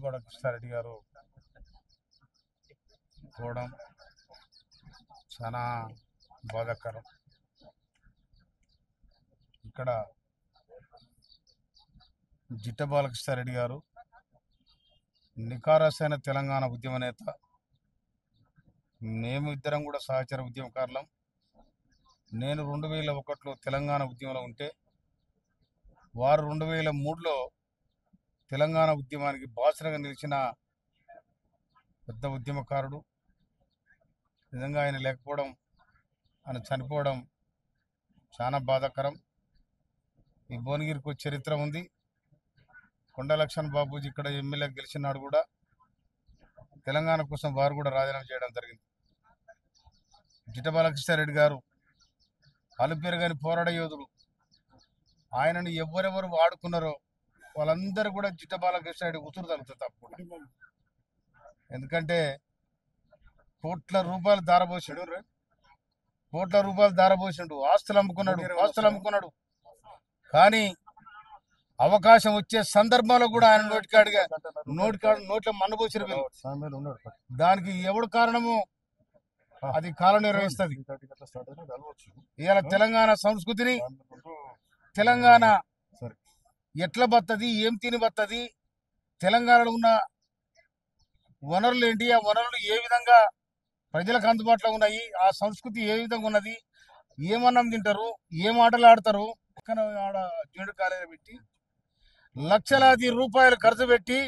జిట్టపాడ కృష్ణారెడ్డి గారు పోవడం చాలా బాధాకరం. ఇక్కడ జిట్టపాల కృష్ణారెడ్డి గారు నికారసైన తెలంగాణ ఉద్యమ నేత. మేము ఇద్దరం కూడా సహచర ఉద్యమకారులం. నేను 2001లో తెలంగాణ ఉద్యమంలో ఉంటే వారు 2003లో తెలంగాణ ఉద్యమానికి బాసరగా నిలిచిన పెద్ద ఉద్యమకారుడు. నిజంగా ఆయన లేకపోవడం, ఆయన చనిపోవడం చాలా బాధాకరం. ఈ భువనగిరికి ఒక చరిత్ర ఉంది. కొండ లక్ష్మణ్ బాబూజీ ఇక్కడ ఎమ్మెల్యే గెలిచినాడు కూడా తెలంగాణ కోసం వారు కూడా రాజీనామా చేయడం జరిగింది. జిట్టపాల కృష్ణారెడ్డి గారు అలుపెరగని పోరాట యోధుడు. ఆయనను ఎవరెవరు వాడుకున్నారో వాళ్ళందరూ కూడా జిట్టపాల కృష్ణారెడ్డి ఉసురు తగ్గుతుంది తప్పకుండా. ఎందుకంటే కోట్ల రూపాయలు దారబోసిండు, ఆస్తులు అమ్ముకున్నాడు. కానీ అవకాశం వచ్చే సందర్భంలో కూడా ఆయన నోట్లో మన్నబోసిన దానికి ఎవడు కారణము అది కాలం నిర్వహిస్తుంది. ఇవాళ తెలంగాణ సంస్కృతిని, తెలంగాణ ఎట్లా బత్తది, ఏం తిని బత్తది, తెలంగాణలో ఉన్న వనరులు ఏంటి, ఆ వనరులు ఏ విధంగా ప్రజలకు అందుబాటులో ఉన్నాయి, ఆ సంస్కృతి ఏ విధంగా ఉన్నది, ఏమన్నం తింటారు, ఏం ఆటలు ఆడతారు, ఆడ జేడు కాలేజీ పెట్టి లక్షలాది రూపాయలు ఖర్చు పెట్టి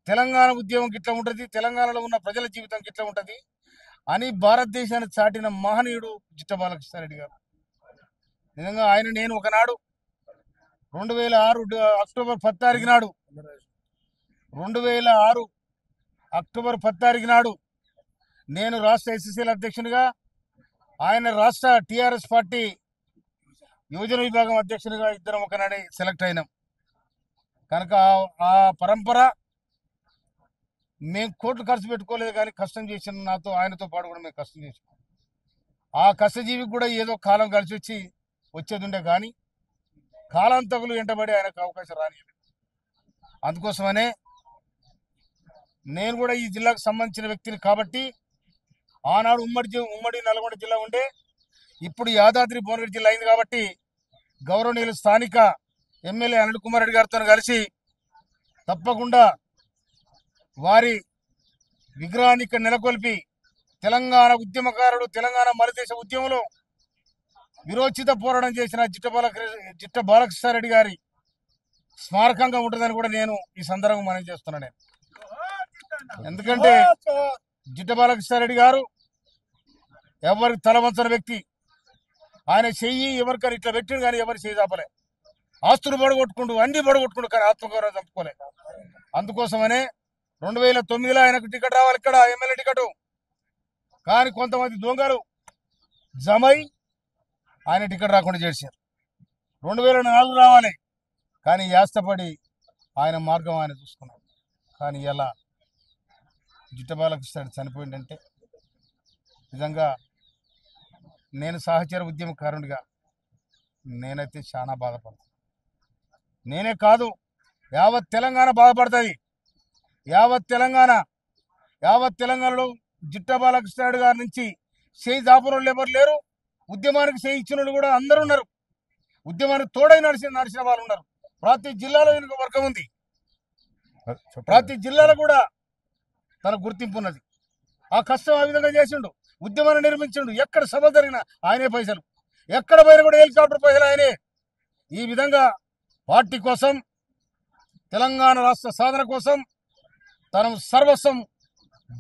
తెలంగాణ ఉద్యమం గిట్లా ఉంటుంది, తెలంగాణలో ఉన్న ప్రజల జీవితం గిట్లా ఉంటుంది అని భారతదేశాన్ని చాటిన మహనీయుడు జిట్టపాల కృష్ణారెడ్డి గారు. నిజంగా ఆయన నేను ఒకనాడు 2006 అక్టోబర్ 10 తారీఖు నాడు 2006 అక్టోబర్ 10 తారీఖు నాడు నేను రాష్ట్ర ఎస్ఎస్సీల అధ్యక్షునిగా, ఆయన రాష్ట్ర టీఆర్ఎస్ పార్టీ యువజన విభాగం అధ్యక్షునిగా ఇద్దరం ఒకనాడే సెలెక్ట్ అయినాం. కనుక ఆ పరంపర మేము కోట్లు ఖర్చు పెట్టుకోలేదు, కానీ కష్టం చేసిన నాతో ఆయనతో పాటు కూడా మేము కష్టం చేసాం. ఆ కష్టజీవికి కూడా ఏదో కాలం కలిసి వచ్చేది ఉండే, కానీ కాలాంతకులు వెంటబడి ఆయనకు అవకాశం రానియలేదు. అందుకోసమనే నేను కూడా ఈ జిల్లాకు సంబంధించిన వ్యక్తిని కాబట్టి ఆనాడు ఉమ్మడి నల్గొండ జిల్లా ఉండే, ఇప్పుడు యాదాద్రి భువనగిరి జిల్లా అయింది కాబట్టి గౌరవనీయులు స్థానిక ఎమ్మెల్యే అనిల్ కుమార్ రెడ్డి గారితో కలిసి తప్పకుండా వారి విగ్రహాన్ని ఇక్కడ నెలకొల్పి తెలంగాణ ఉద్యమకారుడు, తెలంగాణ మలిదేశ ఉద్యమంలో విరోచిత పోరాటం చేసిన జిట్ట బాలకృష్ణారెడ్డి గారి స్మారకంగా ఉంటుందని కూడా నేను ఈ సందర్భంగా మనం చేస్తున్నాను. ఎందుకంటే జిట్ట బాలకృష్ణారెడ్డి గారు ఎవరికి తలవంచని వ్యక్తి. ఆయన చెయ్యి ఎవరికని ఇట్లా పెట్టిండు, కానీ ఎవరు చేయి చాపలే. ఆస్తులు బడగొట్టుకుంటూ అన్ని బడగొట్టుకుంటూ, కానీ ఆత్మగౌరవం చంపుకోలే. అందుకోసమనే 2009లో ఆయనకు టికెట్ రావాలి, ఇక్కడ ఎమ్మెల్యే టికెట్. కానీ కొంతమంది దొంగలు జమై ఆయన టికెట్ రాకుండా చేశారు. 2004 రావాలి, కానీ యాస్తపడి ఆయన మార్గం ఆయన చూసుకున్నాడు. కానీ ఇలా జిట్టపాల కృష్ణారెడ్డి చనిపోయిందంటే నిజంగా నేను సహచర ఉద్యమకారునిగా నేనైతే చాలా బాధపడతాను. నేనే కాదు, యావత్ తెలంగాణ బాధపడుతుంది. యావత్ తెలంగాణలో జిట్టపాల కృష్ణారెడ్డి గారి నుంచి చేయి దాపురోళ్ళు ఎవరు లేరు. ఉద్యమానికి చేయి ఇచ్చిన వాళ్ళు కూడా అందరూ ఉన్నారు. ఉద్యమానికి తోడై నడిచిన వాళ్ళు ఉన్నారు. ప్రతి జిల్లాలో ఈయనకు వర్గం ఉంది. ప్రతి జిల్లాలో కూడా తన గుర్తింపు ఉన్నది. ఆ కష్టం ఆ విధంగా చేసిండు, ఉద్యమాన్ని నిర్మించిండు. ఎక్కడ సభ జరిగినా ఆయనే పైసలు, ఎక్కడ పోయినా కూడా హెలికాప్టర్ పైసలు ఆయనే. ఈ విధంగా పార్టీ కోసం, తెలంగాణ రాష్ట్ర సాధన కోసం తన సర్వస్వం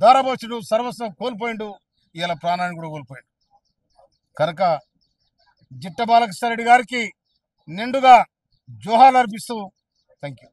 దారబోచుడు, సర్వస్వం కోల్పోయిండు. ఇలా ప్రాణాన్ని కూడా కోల్పోయిండు. కనుక జిట్ట బాలకృష్ణారెడ్డి గారికి నిండుగా జోహార్లు అర్పిస్తూ థ్యాంక్ యూ.